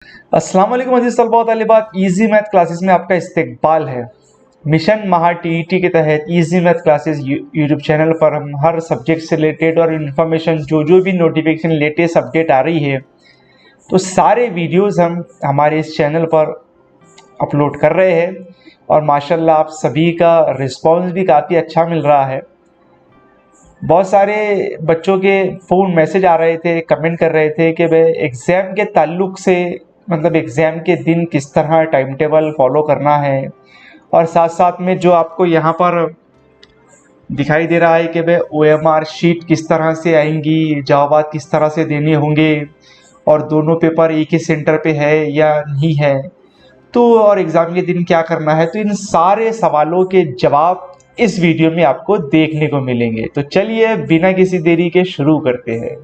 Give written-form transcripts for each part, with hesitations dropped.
अस्सलाम वालेकुम अज़ीज़ तलबा व तालिबात, इजी मैथ क्लासेस में आपका इस्तकबाल है। मिशन महा टीईटी के तहत easy math classes YouTube channel पर हम हर सब्जेक्ट से रिलेटेड और इन्फॉर्मेशन जो भी नोटिफिकेशन लेटेस्ट अपडेट आ रही है तो सारे वीडियोस हम हमारे इस चैनल पर अपलोड कर रहे हैं और माशाल्लाह आप सभी का रिस्पांस भी काफ़ी अच्छा मिल रहा है। बहुत सारे बच्चों के फ़ोन मैसेज आ रहे थे, कमेंट कर रहे थे कि भाई एग्ज़ाम के ताल्लुक़ से मतलब एग्ज़ाम के दिन किस तरह टाइम टेबल फॉलो करना है और साथ साथ में जो आपको यहाँ पर दिखाई दे रहा है कि भाई ओएमआर शीट किस तरह से आएंगी, जवाब किस तरह से देने होंगे और दोनों पेपर एक ही सेंटर पे है या नहीं है, तो और एग्ज़ाम के दिन क्या करना है, तो इन सारे सवालों के जवाब इस वीडियो में आपको देखने को मिलेंगे। तो चलिए बिना किसी देरी के शुरू करते हैं।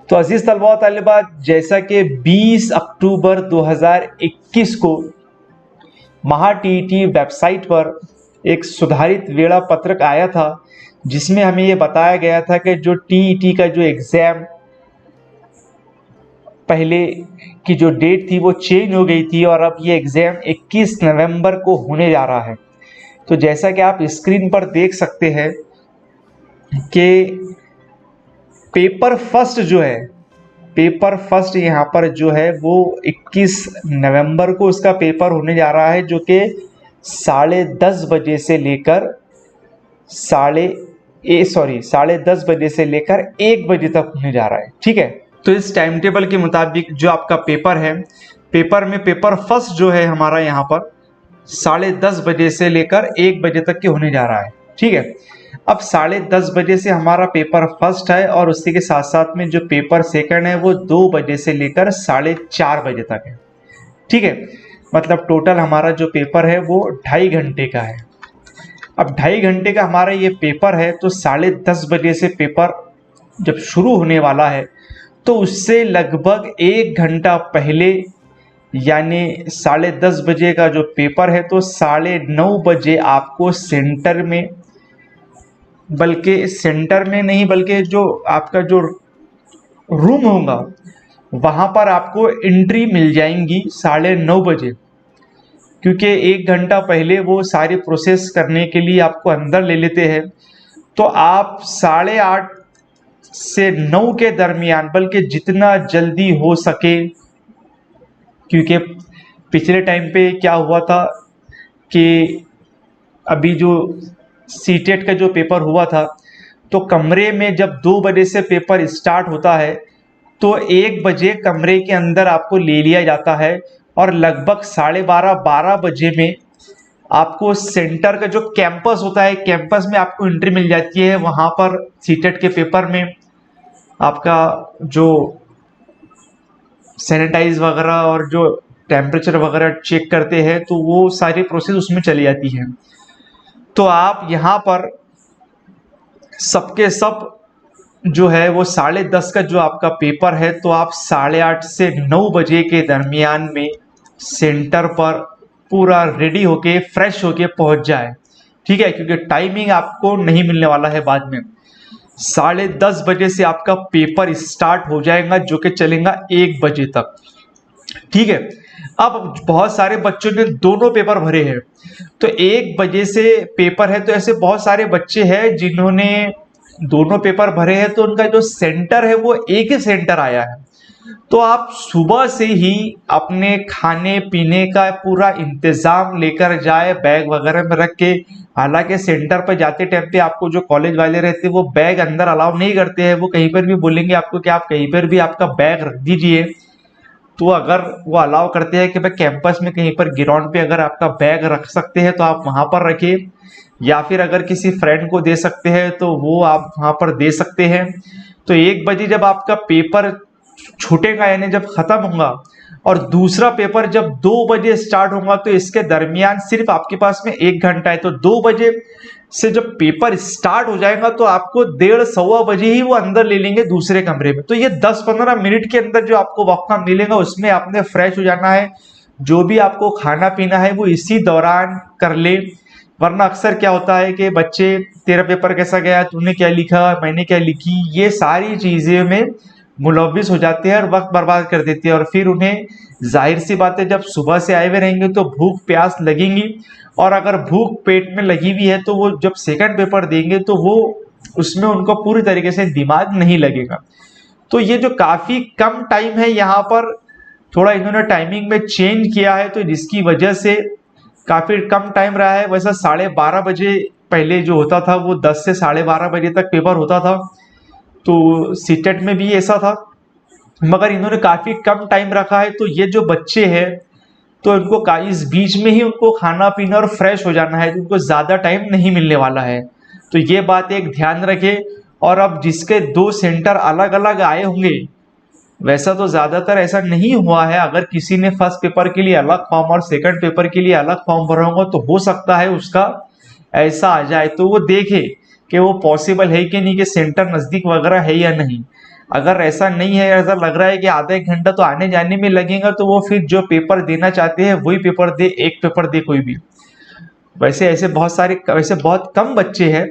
तो अजीज तलबा व तालिबात, जैसा कि 20 अक्टूबर 2021 को महा टीईटी वेबसाइट पर एक सुधारित वेड़ा पत्रक आया था जिसमें हमें ये बताया गया था कि जो टीईटी का जो एग्ज़ाम पहले की जो डेट थी वो चेंज हो गई थी और अब ये एग्ज़ाम 21 नवंबर को होने जा रहा है। तो जैसा कि आप स्क्रीन पर देख सकते हैं कि पेपर फर्स्ट यहाँ पर जो है वो 21 नवंबर को उसका पेपर होने जा रहा है, जो कि 10:30 बजे से लेकर 10:30 बजे से लेकर 1 बजे तक होने जा रहा है। ठीक है, तो इस टाइम टेबल के मुताबिक जो आपका पेपर है, पेपर में पेपर फर्स्ट जो है हमारा यहाँ पर 10:30 बजे से लेकर 1 बजे तक के होने जा रहा है। ठीक है, अब 10:30 बजे से हमारा पेपर फर्स्ट है और उसी के साथ साथ में जो पेपर सेकंड है वो 2 बजे से लेकर 4:30 बजे तक है। ठीक है, मतलब टोटल हमारा जो पेपर है वो 2.5 घंटे का है। अब 2.5 घंटे का हमारा ये पेपर है, तो 10:30 बजे से पेपर जब शुरू होने वाला है तो उससे लगभग 1 घंटा पहले यानी 10:30 बजे का जो पेपर है तो 9:30 बजे आपको सेंटर में, बल्कि सेंटर में नहीं बल्कि जो आपका जो रूम होगा वहाँ पर आपको एंट्री मिल जाएंगी 9:30 बजे, क्योंकि 1 घंटा पहले वो सारी प्रोसेस करने के लिए आपको अंदर ले लेते हैं। तो आप 8:30 से 9 के दरमियान, बल्कि जितना जल्दी हो सके, क्योंकि पिछले टाइम पे क्या हुआ था कि अभी जो सीटेट का जो पेपर हुआ था तो कमरे में जब 2 बजे से पेपर स्टार्ट होता है तो 1 बजे कमरे के अंदर आपको ले लिया जाता है और लगभग 12:30 बजे में आपको सेंटर का जो कैंपस होता है, कैंपस में आपको एंट्री मिल जाती है। वहाँ पर सीटेट के पेपर में आपका जो सैनिटाइज वगैरह और जो टेम्परेचर वगैरह चेक करते हैं तो वो सारी प्रोसेस उसमें चली जाती है। तो आप यहाँ पर सबके सब जो है वो 10:30 का जो आपका पेपर है तो आप 8:30 से 9 बजे के दरमियान में सेंटर पर पूरा रेडी होके फ्रेश होके पहुंच जाए। ठीक है, क्योंकि टाइमिंग आपको नहीं मिलने वाला है बाद में। 10:30 बजे से आपका पेपर स्टार्ट हो जाएगा जो कि चलेगा 1 बजे तक। ठीक है, अब बहुत सारे बच्चों ने दोनों पेपर भरे हैं, तो 1 बजे से पेपर है, तो ऐसे बहुत सारे बच्चे हैं जिन्होंने दोनों पेपर भरे हैं तो उनका जो सेंटर है वो एक ही सेंटर आया है। तो आप सुबह से ही अपने खाने पीने का पूरा इंतजाम लेकर जाए, बैग वगैरह में रख के। हालांकि सेंटर पर जाते टाइम पे आपको जो कॉलेज वाले रहते हैं वो बैग अंदर अलाउ नहीं करते हैं, वो कहीं पर भी बोलेंगे आपको कि आप कहीं पर भी आपका बैग रख दीजिए। तो अगर वो अलाउ करते हैं कि भाई कैंपस में कहीं पर ग्राउंड पे अगर आपका बैग रख सकते हैं तो आप वहां पर रखिए, या फिर अगर किसी फ्रेंड को दे सकते हैं तो वो आप वहां पर दे सकते हैं। तो 1 बजे जब आपका पेपर छूटेगा यानी जब खत्म होगा और दूसरा पेपर जब 2 बजे स्टार्ट होगा तो इसके दरमियान सिर्फ आपके पास में 1 घंटा है। तो 2 बजे से जब पेपर स्टार्ट हो जाएगा तो आपको 1:30-1:15 बजे ही वो अंदर ले लेंगे दूसरे कमरे में। तो ये 10-15 मिनट के अंदर जो आपको वक्त मिलेगा उसमें आपने फ्रेश हो जाना है। जो भी आपको खाना पीना है वो इसी दौरान कर ले, वरना अक्सर क्या होता है कि बच्चे तेरा पेपर कैसा गया, तूने क्या लिखा, मैंने क्या लिखी, ये सारी चीजें में मुलव्विस हो जाते हैं और वक्त बर्बाद कर देते हैं। और फिर उन्हें जाहिर सी बात है, जब सुबह से आए हुए रहेंगे तो भूख प्यास लगेंगी, और अगर भूख पेट में लगी हुई है तो वो जब सेकंड पेपर देंगे तो वो उसमें उनको पूरी तरीके से दिमाग नहीं लगेगा। तो ये जो काफी कम टाइम है यहाँ पर थोड़ा इन्होंने टाइमिंग में चेंज किया है, तो जिसकी वजह से काफी कम टाइम रहा है। वैसा 12:30 बजे पहले जो होता था वो 10 से 12:30 बजे तक पेपर होता था, तो सीटेट में भी ऐसा था, मगर इन्होंने काफी कम टाइम रखा है। तो ये जो बच्चे हैं तो इनको इस बीच में ही उनको खाना पीना और फ्रेश हो जाना है, तो उनको ज्यादा टाइम नहीं मिलने वाला है। तो ये बात एक ध्यान रखे। और अब जिसके 2 सेंटर अलग अलग आए होंगे, वैसा तो ज्यादातर ऐसा नहीं हुआ है। अगर किसी ने फर्स्ट पेपर के लिए अलग फॉर्म और सेकंड पेपर के लिए अलग फॉर्म भरा होगा तो हो सकता है उसका ऐसा आ जाए, तो वो देखे कि वो पॉसिबल है कि नहीं, कि सेंटर नजदीक वगैरह है या नहीं। अगर ऐसा नहीं है, ऐसा लग रहा है कि आधा एक घंटा तो आने जाने में लगेगा, तो वो फिर जो पेपर देना चाहते हैं वही पेपर दे, एक पेपर दे कोई भी। वैसे वैसे बहुत कम बच्चे हैं,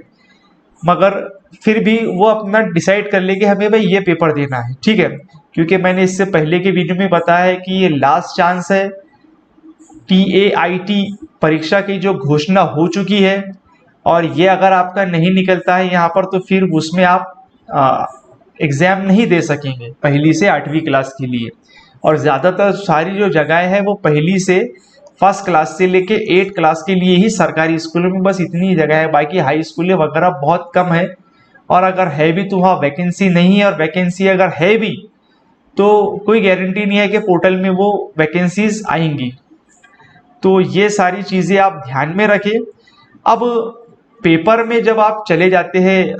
मगर फिर भी वो अपना डिसाइड कर ले कि हमें भाई ये पेपर देना है, ठीक है। क्योंकि मैंने इससे पहले के वीडियो में बताया है कि ये लास्ट चांस है। TAIT परीक्षा की जो घोषणा हो चुकी है, और ये अगर आपका नहीं निकलता है यहाँ पर तो फिर उसमें आप एग्जाम नहीं दे सकेंगे 1ली से 8वीं क्लास के लिए। और ज़्यादातर सारी जो जगहें हैं वो 1ली से फर्स्ट क्लास से लेके 8 क्लास के लिए ही सरकारी स्कूलों में बस इतनी जगह है, बाकी हाई स्कूलें वगैरह बहुत कम है। और अगर है भी तो वहाँ वैकेंसी नहीं है, और वैकेंसी अगर है भी तो कोई गारंटी नहीं है कि पोर्टल में वो वैकेंसीज आएंगी। तो ये सारी चीज़ें आप ध्यान में रखें। अब पेपर में जब आप चले जाते हैं,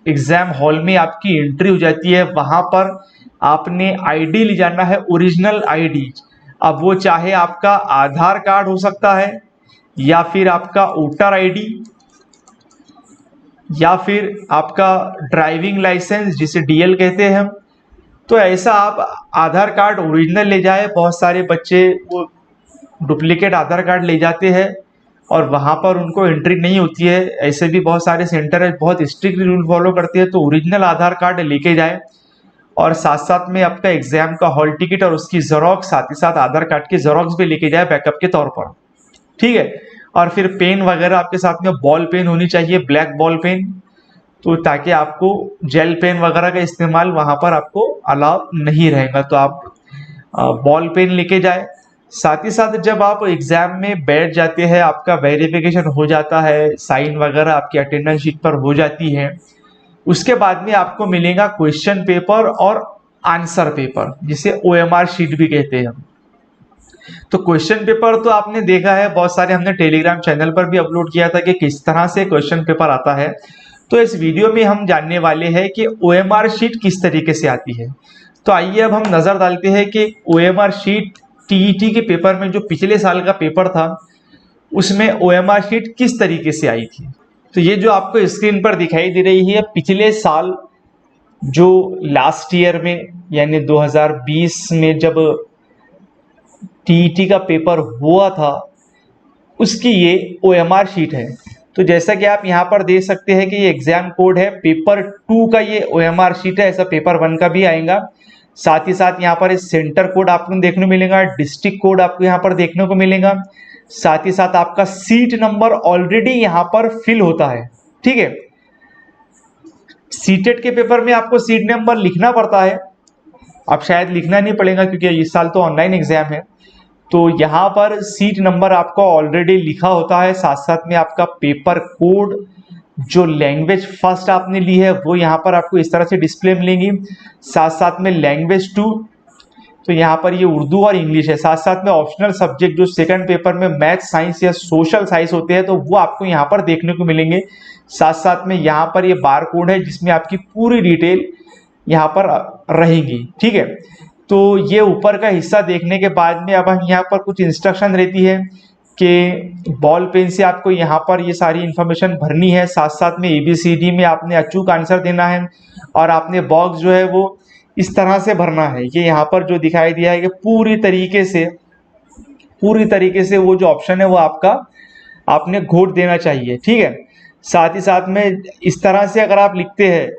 एग्जाम हॉल में आपकी एंट्री हो जाती है, वहां पर आपने आईडी ले जाना है, ओरिजिनल आईडी। अब वो चाहे आपका आधार कार्ड हो सकता है, या फिर आपका वोटर आईडी, या फिर आपका ड्राइविंग लाइसेंस जिसे डीएल कहते हैं हम। तो ऐसा आप आधार कार्ड ओरिजिनल ले जाए। बहुत सारे बच्चे वो डुप्लीकेट आधार कार्ड ले जाते हैं और वहाँ पर उनको एंट्री नहीं होती है। ऐसे भी बहुत सारे सेंटर है बहुत स्ट्रिक्ट रूल फॉलो करते हैं। तो ओरिजिनल आधार कार्ड लेके जाए, और साथ साथ में आपका एग्जाम का हॉल टिकट और उसकी जेरोक्स, साथ ही साथ आधार कार्ड की जेरोक्स भी लेके जाए बैकअप के तौर पर, ठीक है। और फिर पेन वगैरह आपके साथ में बॉल पेन होनी चाहिए, ब्लैक बॉल पेन, तो ताकि आपको जेल पेन वगैरह का इस्तेमाल वहां पर आपको अलाउ नहीं रहेगा, तो आप बॉल पेन लेके जाए। साथ ही साथ जब आप एग्जाम में बैठ जाते हैं, आपका वेरिफिकेशन हो जाता है, साइन वगैरह आपकी अटेंडेंस शीट पर हो जाती है, उसके बाद में आपको मिलेगा क्वेश्चन पेपर और आंसर पेपर, जिसे OMR शीट भी कहते हैं हम। तो क्वेश्चन पेपर तो आपने देखा है, बहुत सारे हमने टेलीग्राम चैनल पर भी अपलोड किया था कि किस तरह से क्वेश्चन पेपर आता है। तो इस वीडियो में हम जानने वाले हैं कि OMR शीट किस तरीके से आती है। तो आइए अब हम नजर डालते हैं कि OMR शीट TET के पेपर में, जो पिछले साल का पेपर था, उसमें OMR शीट किस तरीके से आई थी। तो ये जो आपको स्क्रीन पर दिखाई दे रही है, पिछले साल जो लास्ट ईयर में यानी 2020 में जब TET का पेपर हुआ था, उसकी ये OMR शीट है। तो जैसा कि आप यहाँ पर देख सकते हैं कि ये एग्जाम कोड है, पेपर 2 का ये OMR शीट है। ऐसा पेपर 1 का भी आएगा। साथ ही साथ यहाँ पर इस सेंटर कोड आपको देखने को मिलेगा, डिस्ट्रिक्ट कोड आपको यहाँ पर देखने को मिलेगा। साथ ही साथ आपका सीट नंबर ऑलरेडी यहाँ पर फिल होता है, ठीक है। सीटेट के पेपर में आपको सीट नंबर लिखना पड़ता है, अब शायद लिखना नहीं पड़ेगा क्योंकि इस साल तो ऑनलाइन एग्जाम है। तो यहाँ पर सीट नंबर आपका ऑलरेडी लिखा होता है। साथ साथ में आपका पेपर कोड, जो लैंग्वेज फर्स्ट आपने ली है, वो यहाँ पर आपको इस तरह से डिस्प्ले मिलेंगी। साथ साथ में लैंग्वेज 2, तो यहाँ पर ये उर्दू और इंग्लिश है। साथ साथ में ऑप्शनल सब्जेक्ट जो सेकंड पेपर में मैथ, साइंस या सोशल साइंस होते हैं, तो वो आपको यहाँ पर देखने को मिलेंगे। साथ साथ में यहाँ पर ये बार कोड है जिसमें आपकी पूरी डिटेल यहाँ पर रहेगी, ठीक है। तो ये ऊपर का हिस्सा देखने के बाद में अब हम यहाँ पर कुछ इंस्ट्रक्शन रहती है कि बॉल पेन से आपको यहाँ पर ये सारी इंफॉर्मेशन भरनी है। साथ साथ में ABCD में आपने अचूक आंसर देना है, और आपने बॉक्स जो है वो इस तरह से भरना है। ये यहाँ पर जो दिखाई दिया है कि पूरी तरीके से वो जो ऑप्शन है वो आपका आपने घोट देना चाहिए, ठीक है। साथ ही साथ में इस तरह से अगर आप लिखते हैं,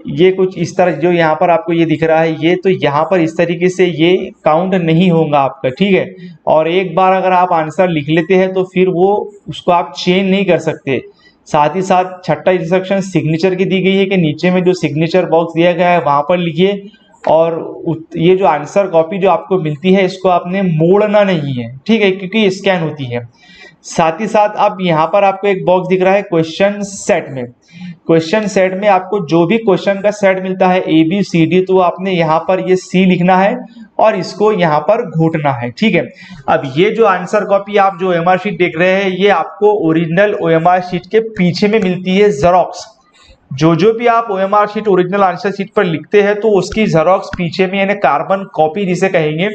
ये कुछ इस तरह जो यहाँ पर आपको ये दिख रहा है, ये तो यहाँ पर इस तरीके से ये काउंट नहीं होगा आपका, ठीक है। और एक बार अगर आप आंसर लिख लेते हैं तो फिर वो उसको आप चेंज नहीं कर सकते। साथ ही साथ छठा इंस्ट्रक्शन सिग्नेचर की दी गई है कि नीचे में जो सिग्नेचर बॉक्स दिया गया है वहां पर लिखिए, और ये जो आंसर कॉपी जो आपको मिलती है इसको आपने मोड़ना नहीं है, ठीक है, क्योंकि स्कैन होती है। साथ ही साथ अब यहाँ पर आपको एक बॉक्स दिख रहा है क्वेश्चन सेट में। क्वेश्चन सेट में आपको जो भी क्वेश्चन का सेट मिलता है ABCD, तो आपने यहाँ पर ये C लिखना है और इसको यहाँ पर घोटना है, ठीक है। अब ये जो आंसर कॉपी आप जो OMR शीट देख रहे हैं, ये आपको ओरिजिनल OMR शीट के पीछे में मिलती है जेरोक्स। जो भी आप OMR sheet original answer sheet पर लिखते हैं तो उसकी जेरोक्स पीछे में, यानी कार्बन कॉपी जिसे कहेंगे,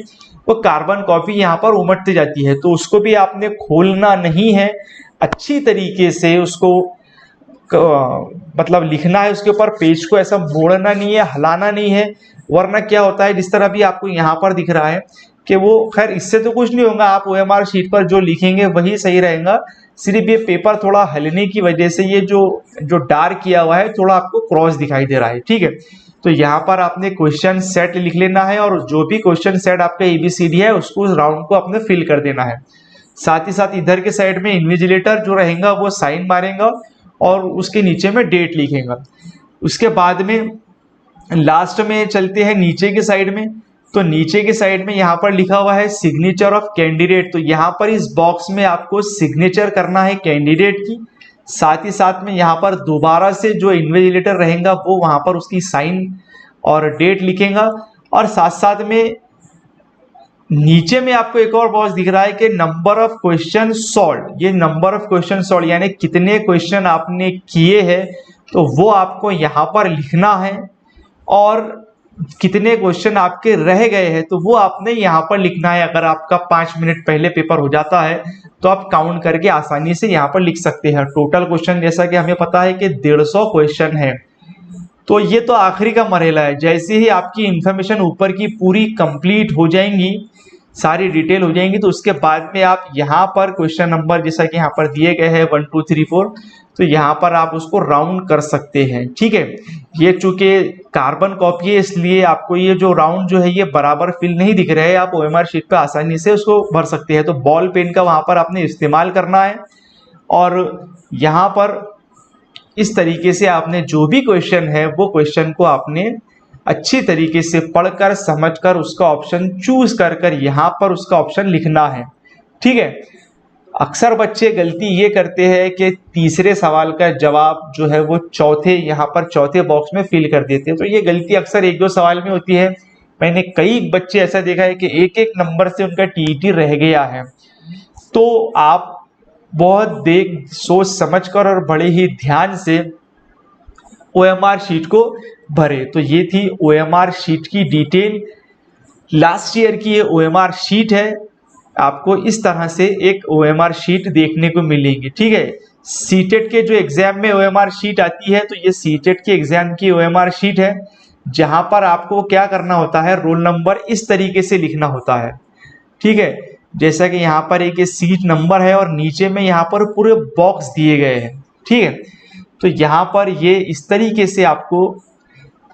वो कार्बन कॉपी यहाँ पर उमटती जाती है। तो उसको भी आपने खोलना नहीं है, अच्छी तरीके से उसको मतलब लिखना है उसके ऊपर, पेज को ऐसा मोड़ना नहीं है, हिलाना नहीं है, वरना क्या होता है जिस तरह भी आपको यहाँ पर दिख रहा है कि वो, खैर इससे तो कुछ नहीं होगा, आप OMR शीट पर जो लिखेंगे वही सही रहेगा। सिर्फ ये पेपर थोड़ा हिलने की वजह से ये जो डार्क किया हुआ है थोड़ा आपको क्रॉस दिखाई दे रहा है, ठीक है। तो यहाँ पर आपने क्वेश्चन सेट लिख लेना है और जो भी क्वेश्चन सेट आपका ABCD है उसको उस राउंड को आपने फिल कर देना है। साथ ही साथ इधर के साइड में इन्विजिलेटर जो रहेगा वो साइन मारेगा और उसके नीचे में डेट लिखेगा। उसके बाद में लास्ट में चलते हैं नीचे के साइड में। तो नीचे के साइड में यहाँ पर लिखा हुआ है सिग्नेचर ऑफ कैंडिडेट। तो यहाँ पर इस बॉक्स में आपको सिग्नेचर करना है कैंडिडेट की। साथ ही साथ में यहाँ पर दोबारा से जो इन्विजिलेटर रहेगा वो वहाँ पर उसकी साइन और डेट लिखेगा। और साथ साथ में नीचे में आपको एक और बॉक्स दिख रहा है कि नंबर ऑफ क्वेश्चन सॉल्व। ये नंबर ऑफ क्वेश्चन सॉल्व यानी कितने क्वेश्चन आपने किए हैं तो वो आपको यहाँ पर लिखना है, और कितने क्वेश्चन आपके रह गए हैं तो वो आपने यहाँ पर लिखना है। अगर आपका 5 मिनट पहले पेपर हो जाता है तो आप काउंट करके आसानी से यहाँ पर लिख सकते हैं। टोटल क्वेश्चन जैसा कि हमें पता है कि 150 क्वेश्चन है। तो ये तो आखिरी का मरहला है। जैसे ही आपकी इंफॉर्मेशन ऊपर की पूरी कंप्लीट हो जाएंगी, सारी डिटेल हो जाएंगी, तो उसके बाद में आप यहाँ पर क्वेश्चन नंबर जैसा कि यहाँ पर दिए गए हैं 1 2 3 4, तो यहाँ पर आप उसको राउंड कर सकते हैं, ठीक है। ये चूंकि कार्बन कॉपी है इसलिए आपको ये जो राउंड जो है ये बराबर फिल नहीं दिख रहे हैं, आप OMR शीट पे आसानी से उसको भर सकते हैं। तो बॉल पेन का वहाँ पर आपने इस्तेमाल करना है और यहाँ पर इस तरीके से आपने जो भी क्वेश्चन है वो क्वेश्चन को आपने अच्छी तरीके से पढ़कर समझकर उसका ऑप्शन चूज कर कर यहाँ पर उसका ऑप्शन लिखना है, ठीक है। अक्सर बच्चे गलती ये करते हैं कि तीसरे सवाल का जवाब जो है वो यहाँ पर चौथे बॉक्स में फिल कर देते हैं। तो ये गलती अक्सर 1-2 सवाल में होती है। मैंने कई बच्चे ऐसा देखा है कि एक नंबर से उनका TET रह गया है। तो आप बहुत देख सोच समझकर और बड़े ही ध्यान से OMR शीट को भरे। तो ये थी OMR शीट की डिटेल। लास्ट ईयर की ये OMR शीट है। आपको इस तरह से एक OMR शीट देखने को मिलेगी, ठीक है। सीटेट के जो एग्जाम में OMR शीट आती है तो ये सीटेट के एग्जाम की OMR शीट है, जहां पर आपको क्या करना होता है, रोल नंबर इस तरीके से लिखना होता है, ठीक है। जैसा कि यहाँ पर एक सीट नंबर है और नीचे में यहाँ पर पूरे बॉक्स दिए गए हैं, ठीक है। तो यहाँ पर ये इस तरीके से आपको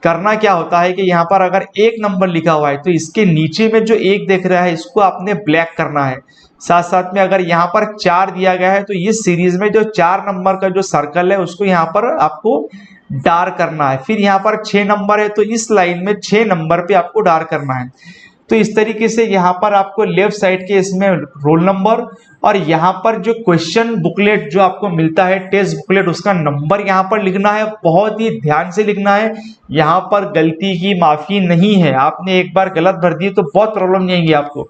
करना क्या होता है कि यहाँ पर अगर 1 नंबर लिखा हुआ है तो इसके नीचे में जो 1 दिख रहा है इसको आपने ब्लैक करना है। साथ साथ में अगर यहाँ पर 4 दिया गया है तो इस सीरीज में जो 4 नंबर का जो सर्कल है उसको यहाँ पर आपको डार्क करना है। फिर यहाँ पर 6 नंबर है तो इस लाइन में 6 नंबर पे आपको डार्क करना है। तो इस तरीके से यहाँ पर आपको लेफ्ट साइड के इसमें रोल नंबर और यहाँ पर जो क्वेश्चन बुकलेट जो आपको मिलता है टेस्ट बुकलेट उसका नंबर यहाँ पर लिखना है। बहुत ही ध्यान से लिखना है, यहाँ पर गलती की माफी नहीं है। आपने एक बार गलत भर दी तो बहुत प्रॉब्लम नहीं आएगी आपको,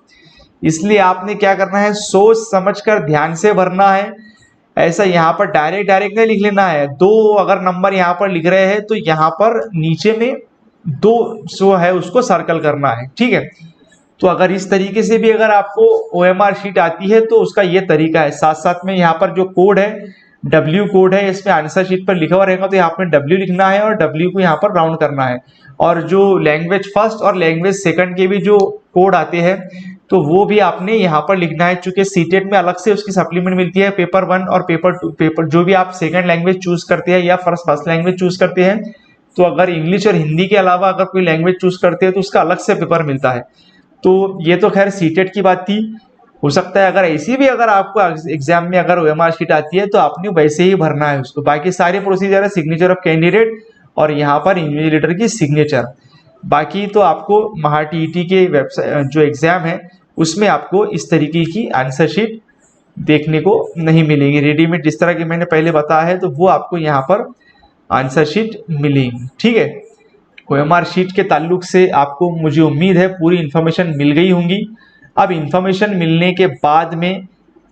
इसलिए आपने क्या करना है, सोच समझकर ध्यान से भरना है। ऐसा यहाँ पर डायरेक्ट नहीं लिख लेना है। 2 अगर नंबर यहाँ पर लिख रहे हैं तो यहाँ पर नीचे में 2 जो है उसको सर्कल करना है, ठीक है। तो अगर इस तरीके से भी अगर आपको OMR शीट आती है तो उसका ये तरीका है। साथ साथ में यहाँ पर जो कोड है W कोड है, इसमें आंसर शीट पर लिखा हुआ रहेगा तो यहाँ पर W लिखना है और W को यहाँ पर राउंड करना है। और जो लैंग्वेज फर्स्ट और लैंग्वेज सेकंड के भी जो कोड आते हैं तो वो भी आपने यहाँ पर लिखना है। चूंकि सीटेट में अलग से उसकी सप्लीमेंट मिलती है पेपर 1 और पेपर 2, पेपर जो भी आप सेकंड लैंग्वेज चूज करते हैं या फर्स्ट लैंग्वेज चूज करते हैं, तो अगर इंग्लिश और हिंदी के अलावा अगर कोई लैंग्वेज चूज करते हैं तो उसका अलग से पेपर मिलता है। तो ये तो खैर सीटेट की बात थी। हो सकता है अगर ऐसी भी अगर आपको एग्जाम में अगर OMR शीट आती है तो आपने वैसे ही भरना है उसको। बाकी सारे प्रोसीजर है सिग्नेचर ऑफ कैंडिडेट और यहाँ पर इन्विजिलेटर की सिग्नेचर। बाकी तो आपको महा TET के वेबसाइट जो एग्जाम है उसमें आपको इस तरीके की आंसर शीट देखने को नहीं मिलेगी रेडीमेड, जिस तरह की मैंने पहले बताया है तो वो आपको यहाँ पर आंसर शीट मिलेगी। ठीक है, OMR शीट के ताल्लुक से आपको मुझे उम्मीद है पूरी इन्फॉर्मेशन मिल गई होंगी। अब इन्फॉर्मेशन मिलने के बाद में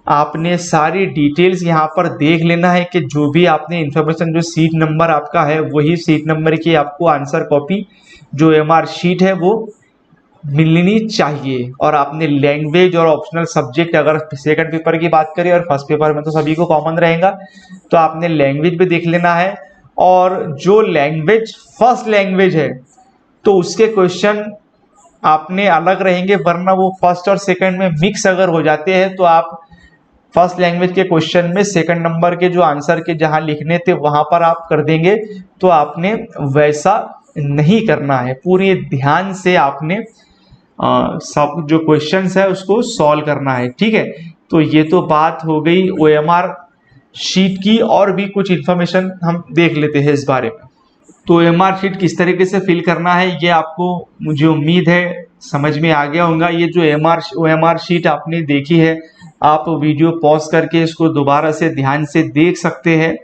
आपने सारी डिटेल्स यहाँ पर देख लेना है कि जो भी आपने इन्फॉर्मेशन जो सीट नंबर आपका है वही सीट नंबर की आपको आंसर कॉपी जो OMR शीट है वो मिलनी चाहिए। और आपने लैंग्वेज और ऑप्शनल सब्जेक्ट अगर सेकंड पेपर की बात करें और फर्स्ट पेपर में तो सभी को कॉमन रहेगा, तो आपने लैंग्वेज भी देख लेना है। और जो लैंग्वेज फर्स्ट लैंग्वेज है तो उसके क्वेश्चन आपने अलग रहेंगे, वरना वो फर्स्ट और सेकंड में मिक्स अगर हो जाते हैं तो आप फर्स्ट लैंग्वेज के क्वेश्चन में सेकंड नंबर के जो आंसर के जहां लिखने थे वहां पर आप कर देंगे। तो आपने वैसा नहीं करना है, पूरे ध्यान से आपने सब जो क्वेश्चंस है उसको सॉल्व करना है। ठीक है, तो ये तो बात हो गई OMR शीट की। और भी कुछ इंफॉर्मेशन हम देख लेते हैं इस बारे में। तो OMR शीट किस तरीके से फिल करना है ये आपको मुझे उम्मीद है समझ में आ गया होगा। ये जो OMR शीट आपने देखी है, आप वीडियो पॉज करके इसको दोबारा से ध्यान से देख सकते हैं।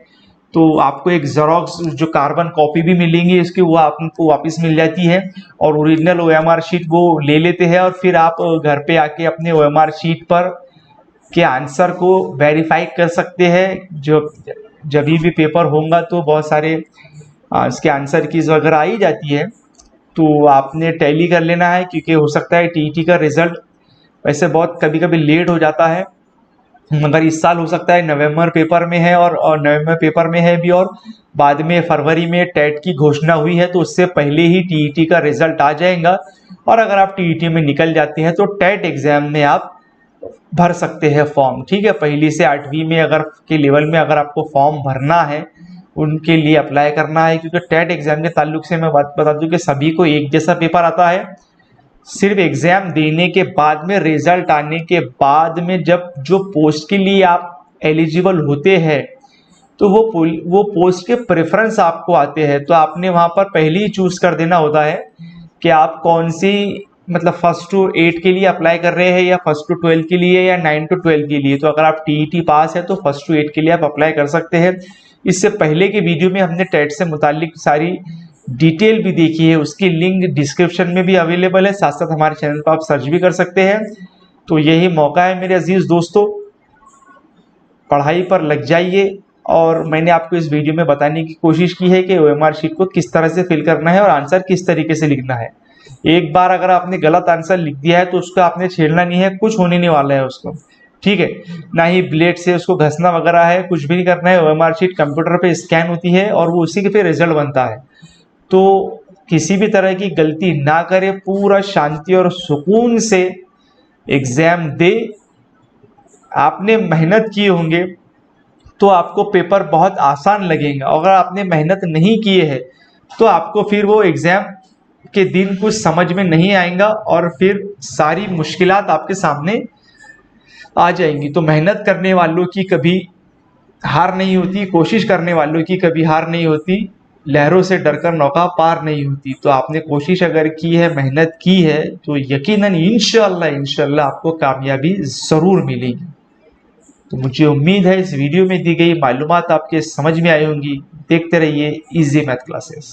तो आपको एक जेरॉक्स जो कार्बन कॉपी भी मिलेंगी इसकी, वो आपको वापस मिल जाती है। और ओरिजिनल OMR शीट वो ले लेते हैं और फिर आप घर पे आके अपने OMR शीट पर के आंसर को वेरीफाई कर सकते हैं। जब भी पेपर होगा तो बहुत सारे इसके आंसर कीज वगैरह आई जाती है, तो आपने टैली कर लेना है। क्योंकि हो सकता है TET का रिजल्ट वैसे बहुत कभी कभी लेट हो जाता है, मगर इस साल हो सकता है नवंबर पेपर में है और नवंबर पेपर में है भी, और बाद में फरवरी में टेट की घोषणा हुई है तो उससे पहले ही TET का रिजल्ट आ जाएगा। और अगर आप TET में निकल जाते हैं तो टेट एग्जाम में आप भर सकते हैं फॉर्म। ठीक है, पहली से 8वीं में अगर के लेवल में अगर आपको फॉर्म भरना है उनके लिए अप्लाई करना है। क्योंकि टेट एग्जाम के ताल्लुक से मैं बात बता दूं कि सभी को एक जैसा पेपर आता है। सिर्फ एग्जाम देने के बाद में रिजल्ट आने के बाद में जब जो पोस्ट के लिए आप एलिजिबल होते हैं तो वो पोस्ट के प्रेफरेंस आपको आते हैं। तो आपने वहां पर पहले ही चूज कर देना होता है कि आप कौन सी मतलब 1st to 8 के लिए अप्लाई कर रहे हैं या 1st to 12 के लिए या 9 to 12 के लिए। तो अगर आप TET पास है तो 1st to 8 के लिए आप अप्लाई कर सकते हैं। इससे पहले के वीडियो में हमने टेट से मुतालिक सारी डिटेल भी देखी है, उसकी लिंक डिस्क्रिप्शन में भी अवेलेबल है, साथ साथ हमारे चैनल पर आप सर्च भी कर सकते हैं। तो यही मौका है मेरे अजीज दोस्तों, पढ़ाई पर लग जाइए। और मैंने आपको इस वीडियो में बताने की कोशिश की है कि OMR शीट को किस तरह से फिल करना है और आंसर किस तरीके से लिखना है। एक बार अगर आपने गलत आंसर लिख दिया है तो उसको आपने छेड़ना नहीं है, कुछ होने नहीं वाला है उसको। ठीक है, ना ही ब्लेड से उसको घसना वगैरह है, कुछ भी नहीं करना है। OMR शीट कंप्यूटर पे स्कैन होती है और वो उसी के पे रिजल्ट बनता है। तो किसी भी तरह की गलती ना करे, पूरा शांति और सुकून से एग्जाम दे। आपने मेहनत किए होंगे तो आपको पेपर बहुत आसान लगेगा। अगर आपने मेहनत नहीं किए है तो आपको फिर वो एग्जाम के दिन कुछ समझ में नहीं आएगा और फिर सारी मुश्किलात आपके सामने आ जाएंगी। तो मेहनत करने वालों की कभी हार नहीं होती, कोशिश करने वालों की कभी हार नहीं होती, लहरों से डरकर नौका पार नहीं होती। तो आपने कोशिश अगर की है, मेहनत की है तो यकीनन इंशाअल्लाह आपको कामयाबी जरूर मिलेगी। तो मुझे उम्मीद है इस वीडियो में दी गई मालूमात आपके समझ में आई होंगी। देखते रहिए इजी मैथ क्लासेस।